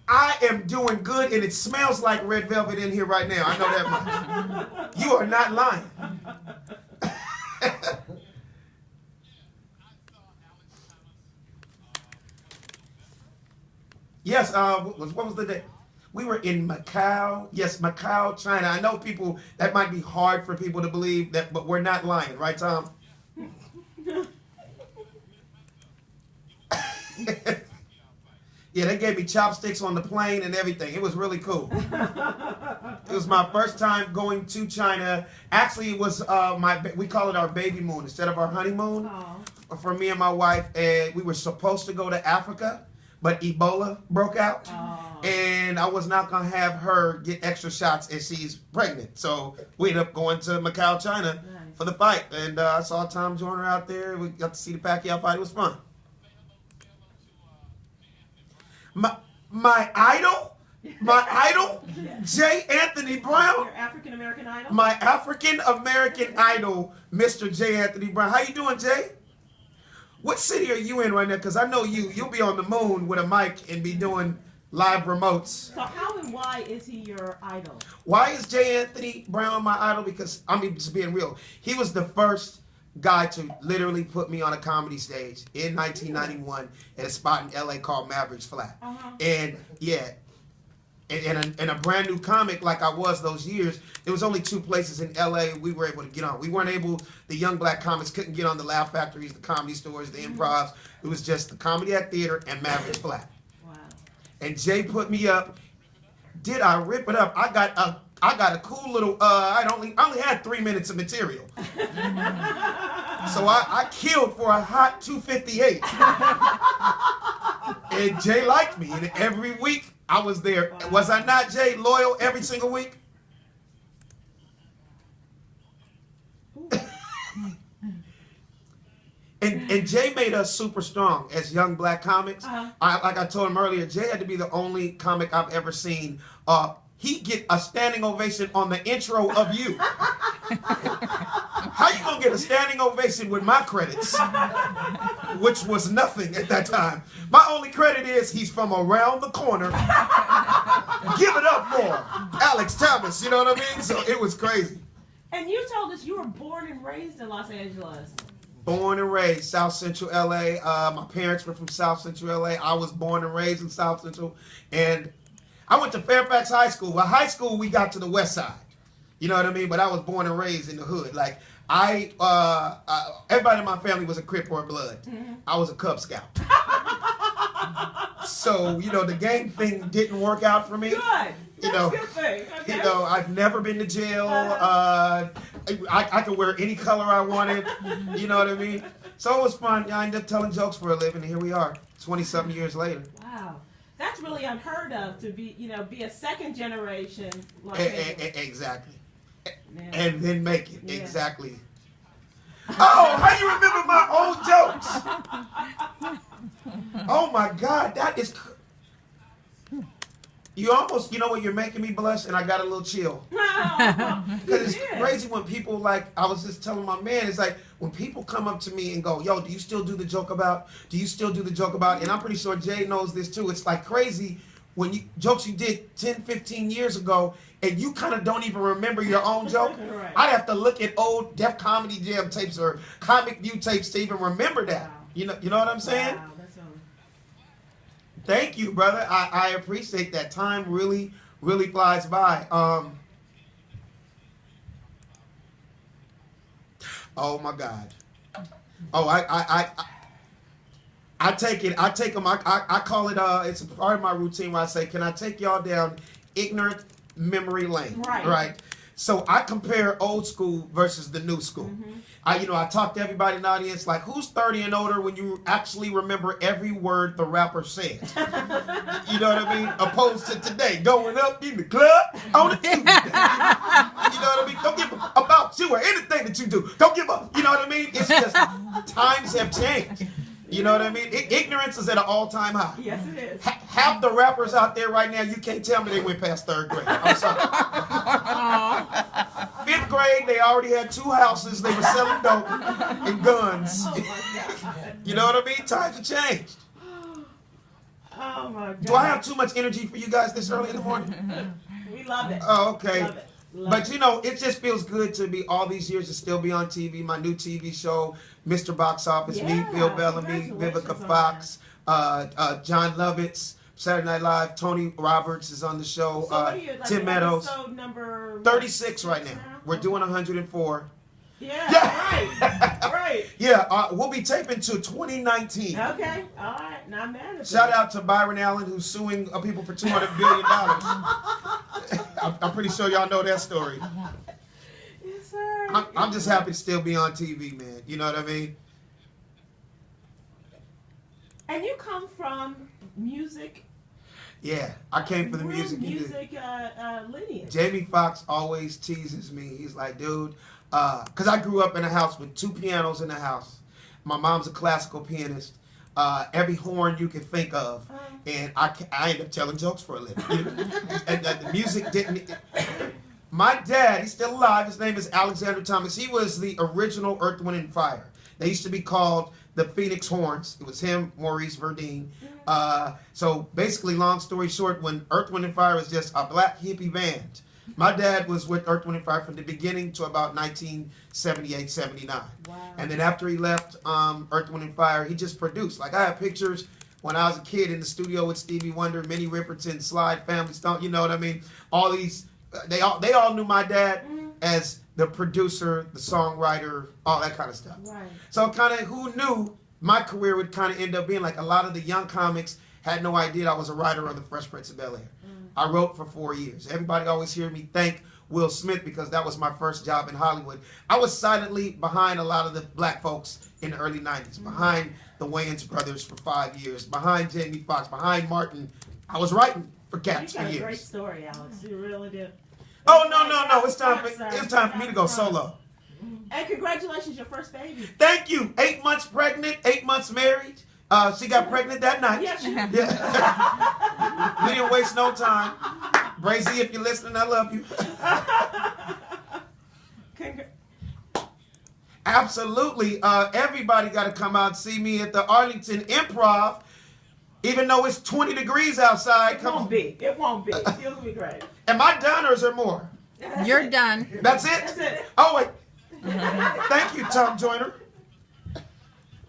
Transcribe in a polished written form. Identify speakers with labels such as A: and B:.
A: I am doing good, and it smells like red velvet in here right now. I know that much. You are not lying. Yes, what was the day? We were in Macau. Yes, Macau, China. I know people, that might be hard for people to believe, that, but we're not lying, right, Tom? Yeah, they gave me chopsticks on the plane and everything. It was really cool. It was my first time going to China. Actually, it was we call it our baby moon instead of our honeymoon. Aww. For me and my wife. And we were supposed to go to Africa, but Ebola broke out. Aww. And I was not going to have her get extra shots and she's pregnant. So we ended up going to Macau, China for the fight. And I saw Tom Joyner out there. We got to see the Pacquiao fight. It was fun. My idol? My idol? J. Anthony Brown?
B: Your African American idol?
A: My African American idol, Mr. J. Anthony Brown. How you doing, Jay? What city are you in right now? Because I know you'll be on the moon with a mic and be doing live remotes.
B: So how and why is he your idol?
A: Why is J. Anthony Brown my idol? Because, I mean, just being real, he was the first guy to literally put me on a comedy stage in 1991 at a spot in LA called Mavericks Flat. And yeah, and a brand new comic like I was those years, there was only 2 places in LA we were able to get on. We weren't able, the young black comics couldn't get on the Laugh Factories, the Comedy Stores, the Improvs. It was just the Comedy at Theater and Mavericks Flat. Wow. And Jay put me up. Did I rip it up? I got a cool little, I only had 3 minutes of material. So I killed for a hot 258. And Jay liked me. And every week I was there. Was I not, Jay, loyal every single week? And Jay made us super strong as young black comics. Like I told him earlier, Jay had to be the only comic I've ever seen. He get a standing ovation on the intro of You. How you gonna get a standing ovation with my credits? Which was nothing at that time. My only credit is he's from around the corner. Give it up for Alex Thomas, you know what I mean? So it was crazy.
B: And you told us you were born and raised in Los Angeles.
A: Born and raised South Central LA. My parents were from South Central LA. I was born and raised in South Central. And I went to Fairfax High School. Well, high school, we got to the west side. You know what I mean? But I was born and raised in the hood. Like, everybody in my family was a Crip or a Blood. I was a Cub Scout. So, you know, the gang thing didn't work out for me.
B: Good. That's a good thing. Okay.
A: You know, I've never been to jail. I could wear any color I wanted. You know what I mean? So it was fun. I ended up telling jokes for a living, and here we are, 20-something years later.
B: Wow. That's really unheard of to be, be a second generation.
A: Exactly. Yeah. And then make it. Yeah. Exactly. Oh, how you remember my old jokes? Oh my God, that is. You almost, you know what, you're making me blush, and I got a little chill. Because it's crazy when people, like, I was just telling my man, it's like, when people come up to me and go, yo, do you still do the joke about? Do you still do the joke about? And I'm pretty sure Jay knows this too. It's like crazy when jokes you did 10, 15 years ago, and you kind of don't even remember your own joke. Right. I'd have to look at old Def Comedy Jam tapes or Comic View tapes to even remember that. Wow. You know what I'm saying?
B: Wow.
A: Thank you, brother. I appreciate that. Time really, really flies by. Oh my God. Oh, I take it. I take them. I call it. It's a part of my routine where I say, "Can I take y'all down ignorant memory lane?" Right. So I compare old school versus the new school. I talk to everybody in the audience like, who's 30 and older when you actually remember every word the rapper said? You know what I mean? Opposed to today, going up in the club on a Tuesday. You know what I mean? Don't give a about you or anything that you do. Don't give up. You know what I mean? It's just times have changed. You know what I mean? Ignorance is at an all-time high.
B: Yes, it is.
A: Half the rappers out there right now, you can't tell me they went past 3rd grade. I'm sorry. 5th grade, they already had 2 houses. They were selling dope and guns.
B: Oh my God.
A: You know what I mean? Times have changed.
B: Oh my God.
A: Do I have too much energy for you guys this early in the morning?
B: We love it.
A: Oh, okay.
B: Love it. Love
A: But
B: it.
A: you know, it just feels good to be all these years to still be on TV. My new TV show, Mr. Box Office, me,
B: Yeah,
A: Bill Bellamy,
B: congratulations
A: Vivica
B: on
A: Fox, John Lovitz, Saturday Night Live, Tony Roberts is on the show,
B: So what are you, like,
A: Tim Meadows.
B: episode number
A: 36 right now. We're doing 104.
B: Yeah, right. Right.
A: Yeah, we'll be taping to 2019.
B: Okay. All right. Not mad at
A: Shout
B: that.
A: out to Byron Allen, who's suing people for $200 billion. I'm pretty sure y'all know that story.
B: Yes, sir.
A: I'm just happy to still be on TV, man. You know what I mean?
B: And you come from music.
A: Yeah, I came for the
B: real
A: music.
B: Music lineage.
A: Jamie Foxx always teases me. He's like, dude, because I grew up in a house with 2 pianos in the house. My mom's a classical pianist. Every horn you can think of. And I end up telling jokes for a living. You know? And the music didn't... My dad, he's still alive. His name is Alexander Thomas. He was the original Earth, Wind, and Fire. They used to be called the Phoenix Horns. It was him, Maurice Verdine. So basically, long story short, when Earth, Wind, and Fire was just a black hippie band, my dad was with Earth, Wind, and Fire from the beginning to about 1978, 79.
B: Wow.
A: And then after he left Earth, Wind, and Fire, he just produced. Like, I have pictures when I was a kid in the studio with Stevie Wonder, Minnie Riperton, Slide Family Stone, you know what I mean? All these, they all knew my dad as the producer, the songwriter, all that kind of stuff.
B: Right.
A: So kind of who knew my career would kind of end up being like a lot of the young comics had no idea I was a writer on The Fresh Prince of Bel-Air. I wrote for 4 years. Everybody always hear me thank Will Smith because that was my first job in Hollywood. I was silently behind a lot of the black folks in the early 90s, behind the Wayans brothers for 5 years, behind Jamie Foxx, behind Martin. I was writing for cats
B: You
A: for
B: got a
A: years.
B: great story, Alex. You really do.
A: Oh, no. It's time for me to go solo.
B: And congratulations, your first baby.
A: Thank you. 8 months pregnant, 8 months married. She got pregnant that night.
B: Yes, you did.
A: Yeah. We didn't waste no time. Brazy, if you're listening, I love you. Absolutely. Everybody got to come out and see me at the Arlington Improv. Even though it's 20 degrees outside.
B: It won't be. It won't be. It'll be great.
A: Am I done or is there more?
C: You're done.
A: That's it?
B: That's it.
A: Oh, wait. Thank you, Tom Joyner.